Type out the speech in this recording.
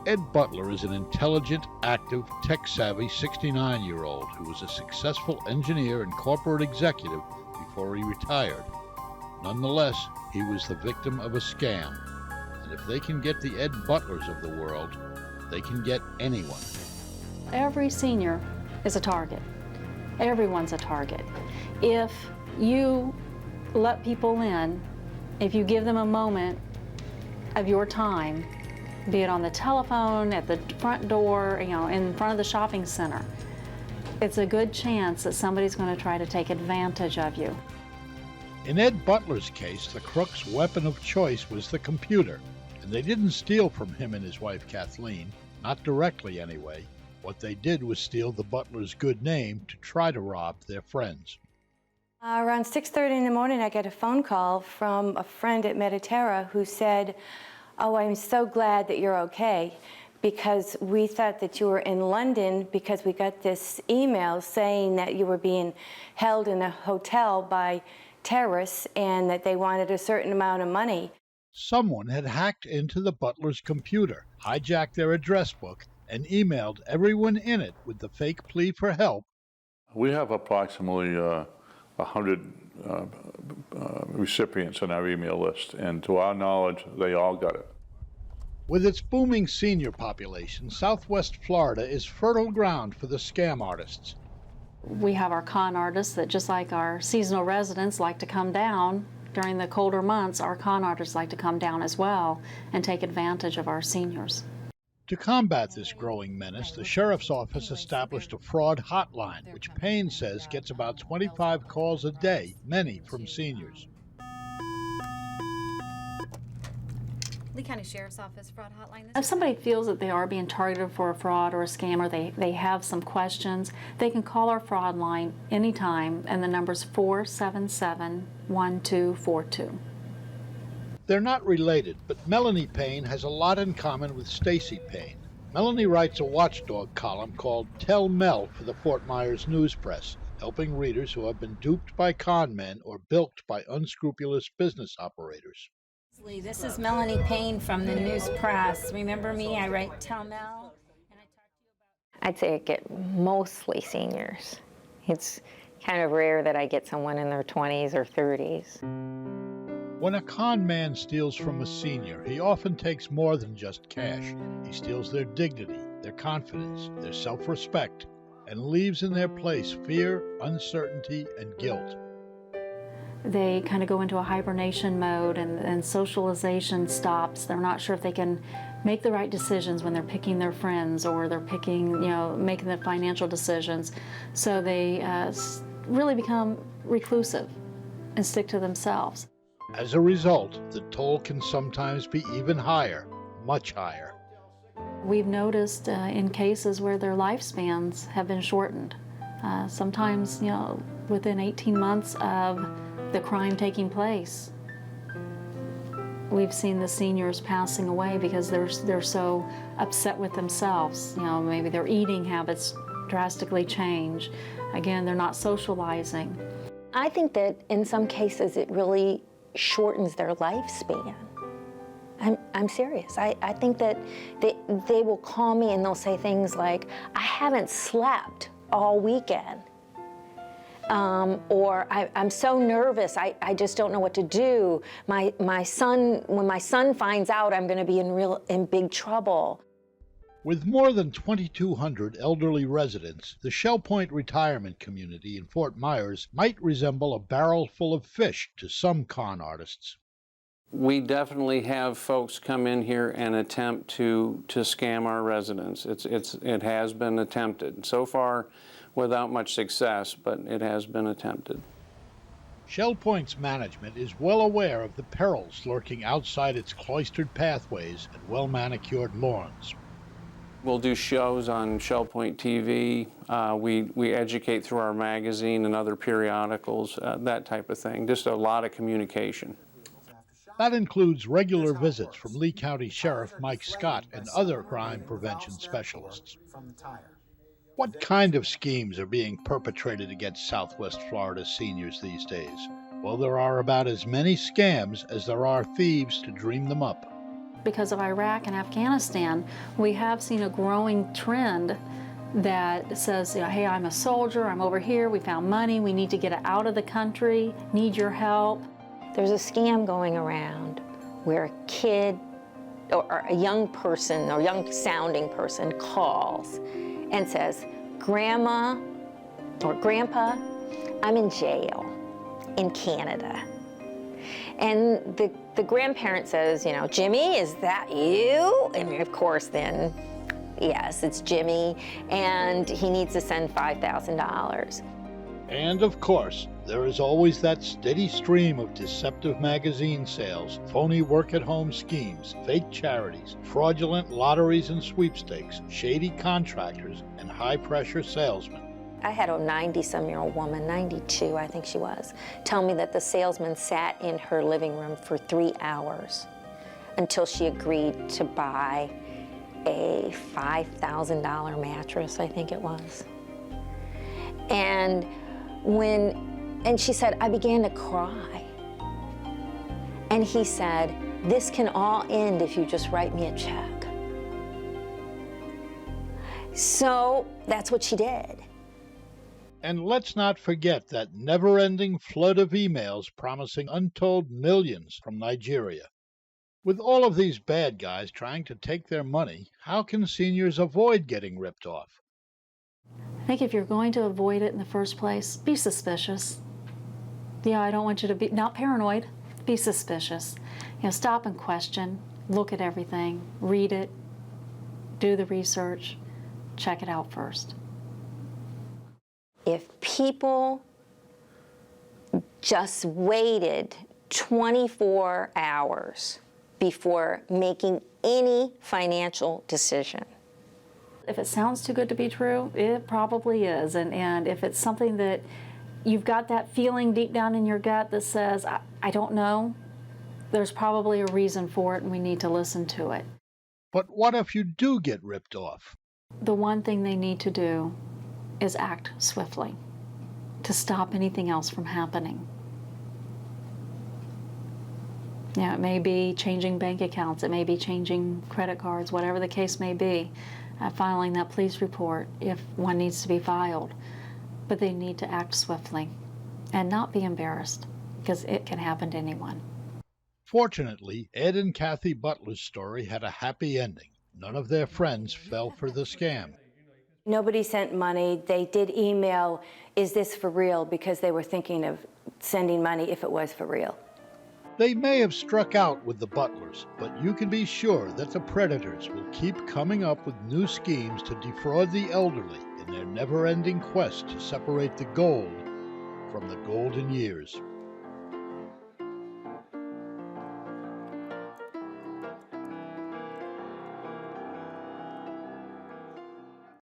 Ed Butler is an intelligent, active, tech-savvy 69-year-old who was a successful engineer and corporate executive before he retired. Nonetheless, he was the victim of a scam. And if they can get the Ed Butlers of the world, they can get anyone. Every senior is a target. Everyone's a target. If you let people in, if you give them a moment of your time, be it on the telephone, at the front door, in front of the shopping center, it's a good chance that somebody's going to try to take advantage of you. In Ed Butler's case, the crook's weapon of choice was the computer, and they didn't steal from him and his wife Kathleen, not directly anyway. What they did was steal the Butler's good name to try to rob their friends. Around 6:30 in the morning, I get a phone call from a friend at Mediterra who said, "Oh, I'm so glad that you're okay, because we thought that you were in London because we got this email saying that you were being held in a hotel by terrorists and that they wanted a certain amount of money." Someone had hacked into the Butler's computer, hijacked their address book, and emailed everyone in it with the fake plea for help. We have approximately 100 recipients on our email list, and to our knowledge, they all got it. With its booming senior population, Southwest Florida is fertile ground for the scam artists. We have our con artists that, just like our seasonal residents like to come down during the colder months, our con artists like to come down as well and take advantage of our seniors. To combat this growing menace, the sheriff's office established a fraud hotline, which Payne says gets about 25 calls a day, many from seniors. Lee County Sheriff's Office fraud hotline. If somebody feels that they are being targeted for a fraud or a scam, or they have some questions, they can call our fraud line anytime, and the number's 477-1242. They're not related, but Melanie Payne has a lot in common with Stacy Payne. Melanie writes a watchdog column called Tell Mel for the Fort Myers News Press, helping readers who have been duped by con men or bilked by unscrupulous business operators. This is Melanie Payne from the News Press. Remember me? I write Tell Mel. I'd say I get mostly seniors. It's kind of rare that I get someone in their 20s or 30s. When a con man steals from a senior, he often takes more than just cash. He steals their dignity, their confidence, their self-respect, and leaves in their place fear, uncertainty, and guilt. They kind of go into a hibernation mode, and socialization stops. They're not sure if they can make the right decisions when they're picking their friends, or they're picking, making the financial decisions. So they really become reclusive and stick to themselves. As a result, the toll can sometimes be even higher, much higher. We've noticed in cases where their lifespans have been shortened. Sometimes, within 18 months of the crime taking place, we've seen the seniors passing away because they're so upset with themselves. Maybe their eating habits drastically change. Again, they're not socializing. I think that in some cases it really shortens their lifespan. I'm serious. I think that they will call me and they'll say things like, "I haven't slept all weekend." Or I'm so nervous, I just don't know what to do. My son, when my son finds out, I'm going to be in big trouble. With more than 2,200 elderly residents, the Shell Point retirement community in Fort Myers might resemble a barrel full of fish to some con artists. We definitely have folks come in here and attempt to scam our residents. It has been attempted. So far, without much success, but it has been attempted. Shell Point's management is well aware of the perils lurking outside its cloistered pathways and well-manicured lawns. We'll do shows on Shell Point TV. We educate through our magazine and other periodicals, that type of thing. Just a lot of communication. That includes regular visits from Lee County Sheriff Mike Scott and other crime prevention specialists. What kind of schemes are being perpetrated against Southwest Florida seniors these days? Well, there are about as many scams as there are thieves to dream them up. because of Iraq and Afghanistan, we have seen a growing trend that says, hey, I'm a soldier, I'm over here, we found money, we need to get it out of the country, need your help. There's a scam going around where a kid or a young person or young sounding person calls and says, Grandma or Grandpa, I'm in jail in Canada. And the grandparent says, Jimmy, is that you? And of course then, yes, it's Jimmy, and he needs to send $5,000. And of course, there is always that steady stream of deceptive magazine sales, phony work-at-home schemes, fake charities, fraudulent lotteries and sweepstakes, shady contractors, and high-pressure salesmen. I had a 90-some-year-old woman, 92 I think she was, tell me that the salesman sat in her living room for 3 hours until she agreed to buy a $5,000 mattress, I think it was. And she said, I began to cry. And he said, this can all end if you just write me a check. So that's what she did. And let's not forget that never-ending flood of emails promising untold millions from Nigeria. With all of these bad guys trying to take their money, how can seniors avoid getting ripped off? I think if you're going to avoid it in the first place, be suspicious. Yeah, I don't want you to be, not paranoid, be suspicious. Stop and question, look at everything, read it, do the research, check it out first. If people just waited 24 hours before making any financial decision. If it sounds too good to be true, it probably is. And if it's something that you've got that feeling deep down in your gut that says, I don't know, there's probably a reason for it and we need to listen to it. But what if you do get ripped off? The one thing they need to do is act swiftly to stop anything else from happening. It may be changing bank accounts, it may be changing credit cards, whatever the case may be, filing that police report if one needs to be filed. But they need to act swiftly and not be embarrassed, because it can happen to anyone. Fortunately, Ed and Kathy Butler's story had a happy ending. None of their friends fell for the scam. Nobody sent money. They did email, is this for real? Because they were thinking of sending money if it was for real. They may have struck out with the Butlers, but you can be sure that the predators will keep coming up with new schemes to defraud the elderly in their never-ending quest to separate the gold from the golden years.